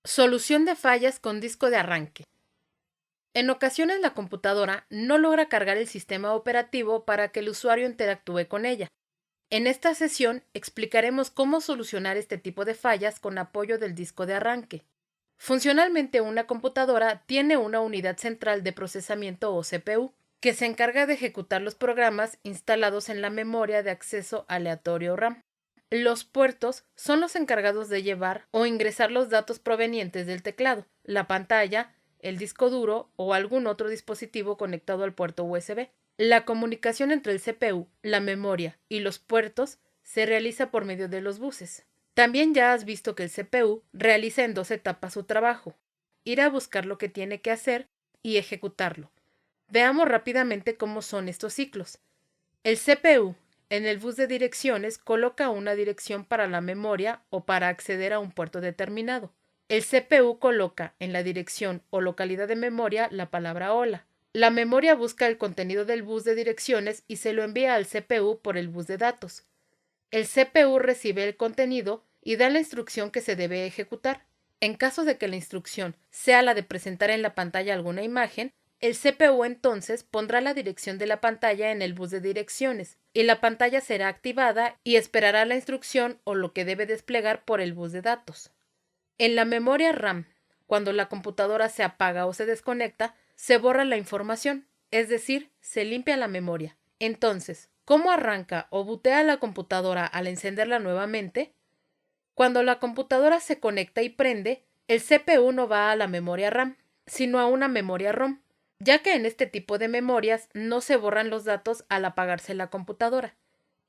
Solución de fallas con disco de arranque. En ocasiones la computadora no logra cargar el sistema operativo para que el usuario interactúe con ella. En esta sesión explicaremos cómo solucionar este tipo de fallas con apoyo del disco de arranque. Funcionalmente, una computadora tiene una unidad central de procesamiento o CPU, que se encarga de ejecutar los programas instalados en la memoria de acceso aleatorio RAM. Los puertos son los encargados de llevar o ingresar los datos provenientes del teclado, la pantalla, el disco duro o algún otro dispositivo conectado al puerto USB. La comunicación entre el CPU, la memoria y los puertos se realiza por medio de los buses. También ya has visto que el CPU realiza en 2 etapas su trabajo: ir a buscar lo que tiene que hacer y ejecutarlo. Veamos rápidamente cómo son estos ciclos. El CPU en el bus de direcciones coloca una dirección para la memoria o para acceder a un puerto determinado. El CPU coloca en la dirección o localidad de memoria la palabra hola. La memoria busca el contenido del bus de direcciones y se lo envía al CPU por el bus de datos. El CPU recibe el contenido y da la instrucción que se debe ejecutar. En caso de que la instrucción sea la de presentar en la pantalla alguna imagen, el CPU entonces pondrá la dirección de la pantalla en el bus de direcciones y la pantalla será activada y esperará la instrucción o lo que debe desplegar por el bus de datos. En la memoria RAM, cuando la computadora se apaga o se desconecta, se borra la información, es decir, se limpia la memoria. Entonces, ¿cómo arranca o bootea la computadora al encenderla nuevamente? Cuando la computadora se conecta y prende, el CPU no va a la memoria RAM, sino a una memoria ROM, ya que en este tipo de memorias no se borran los datos al apagarse la computadora.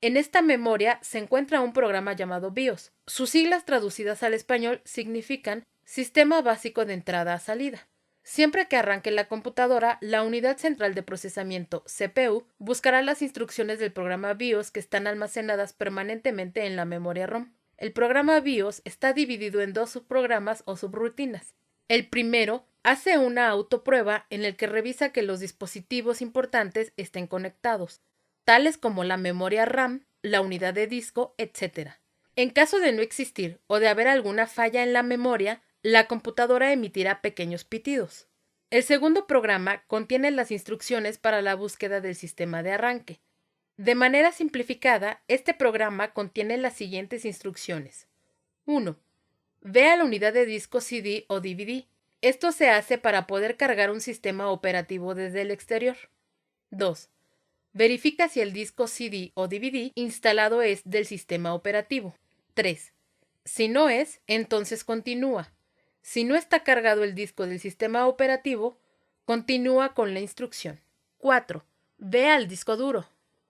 En esta memoria se encuentra un programa llamado BIOS. Sus siglas traducidas al español significan Sistema Básico de Entrada a Salida. Siempre que arranque la computadora, la unidad central de procesamiento, CPU, buscará las instrucciones del programa BIOS que están almacenadas permanentemente en la memoria ROM. El programa BIOS está dividido en 2 subprogramas o subrutinas. El primero hace una autoprueba en el que revisa que los dispositivos importantes estén conectados, tales como la memoria RAM, la unidad de disco, etc. En caso de no existir o de haber alguna falla en la memoria, la computadora emitirá pequeños pitidos. El segundo programa contiene las instrucciones para la búsqueda del sistema de arranque. De manera simplificada, este programa contiene las siguientes instrucciones. 1. Ve a la unidad de disco CD o DVD. Esto se hace para poder cargar un sistema operativo desde el exterior. 2. Verifica si el disco CD o DVD instalado es del sistema operativo. 3. Si no es, entonces continúa. Si no está cargado el disco del sistema operativo, continúa con la instrucción. 4. Ve al disco duro.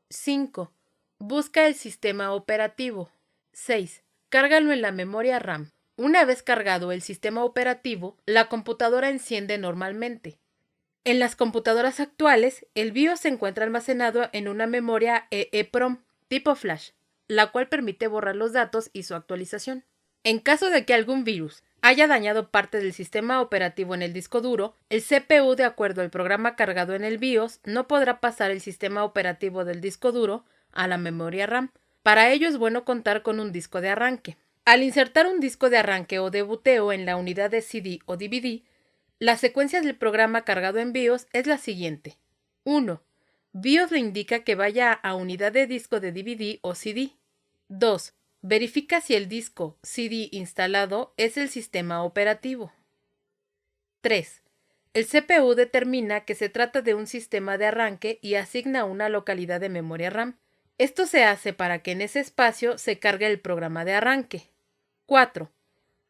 5. Busca el sistema operativo. 6. Cárgalo en la memoria RAM. Una vez cargado el sistema operativo, la computadora enciende normalmente. En las computadoras actuales, el BIOS se encuentra almacenado en una memoria EEPROM tipo flash, la cual permite borrar los datos y su actualización. En caso de que algún virus haya dañado parte del sistema operativo en el disco duro, el CPU, de acuerdo al programa cargado en el BIOS, no podrá pasar el sistema operativo del disco duro a la memoria RAM. Para ello es bueno contar con un disco de arranque. Al insertar un disco de arranque o de buteo en la unidad de CD o DVD, la secuencia del programa cargado en BIOS es la siguiente. 1. BIOS le indica que vaya a unidad de disco de DVD o CD. 2. Verifica si el disco CD instalado es el sistema operativo. 3. El CPU determina que se trata de un sistema de arranque y asigna una localidad de memoria RAM. Esto se hace para que en ese espacio se cargue el programa de arranque. 4.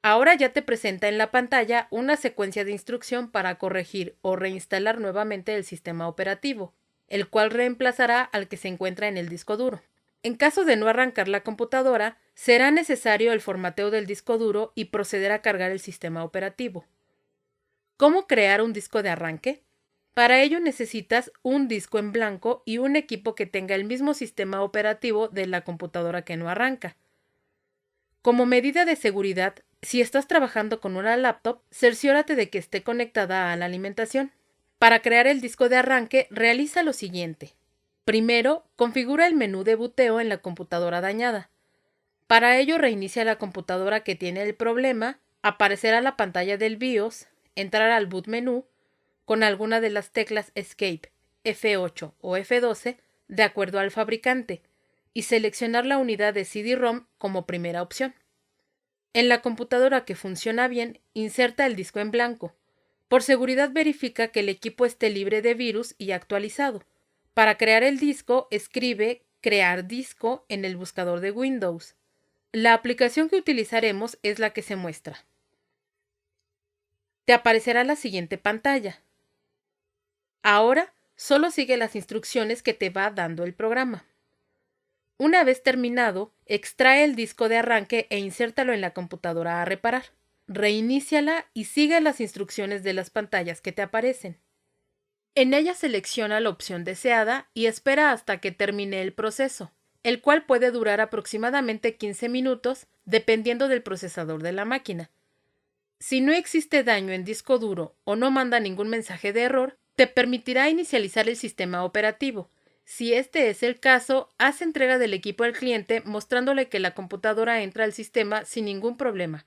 Ahora ya te presenta en la pantalla una secuencia de instrucción para corregir o reinstalar nuevamente el sistema operativo, el cual reemplazará al que se encuentra en el disco duro. En caso de no arrancar la computadora, será necesario el formateo del disco duro y proceder a cargar el sistema operativo. ¿Cómo crear un disco de arranque? Para ello necesitas un disco en blanco y un equipo que tenga el mismo sistema operativo de la computadora que no arranca. Como medida de seguridad, si estás trabajando con una laptop, cerciórate de que esté conectada a la alimentación. Para crear el disco de arranque, realiza lo siguiente. Primero, configura el menú de buteo en la computadora dañada. Para ello, reinicia la computadora que tiene el problema, Aparecerá la pantalla del BIOS, entrar al boot menú con alguna de las teclas Escape, F8 o F12 de acuerdo al fabricante y seleccionar la unidad de CD-ROM como primera opción. En la computadora que funciona bien, inserta el disco en blanco. Por seguridad verifica que el equipo esté libre de virus y actualizado. Para crear el disco, escribe Crear disco en el buscador de Windows. La aplicación que utilizaremos es la que se muestra. Te aparecerá la siguiente pantalla. Ahora, solo sigue las instrucciones que te va dando el programa. Una vez terminado, extrae el disco de arranque e insértalo en la computadora a reparar. Reiníciala y sigue las instrucciones de las pantallas que te aparecen. En ella selecciona la opción deseada y espera hasta que termine el proceso, el cual puede durar aproximadamente 15 minutos dependiendo del procesador de la máquina. Si no existe daño en disco duro o no manda ningún mensaje de error, te permitirá inicializar el sistema operativo. Si este es el caso, haz entrega del equipo al cliente mostrándole que la computadora entra al sistema sin ningún problema.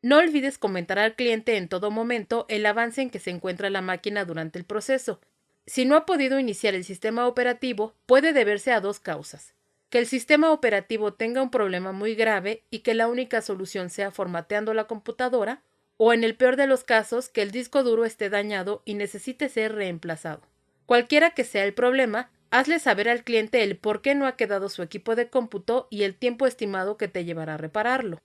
No olvides comentar al cliente en todo momento el avance en que se encuentra la máquina durante el proceso. Si no ha podido iniciar el sistema operativo, puede deberse a dos causas: que el sistema operativo tenga un problema muy grave y que la única solución sea formateando la computadora, o en el peor de los casos, que el disco duro esté dañado y necesite ser reemplazado. Cualquiera que sea el problema, hazle saber al cliente el por qué no ha quedado su equipo de cómputo y el tiempo estimado que te llevará a repararlo.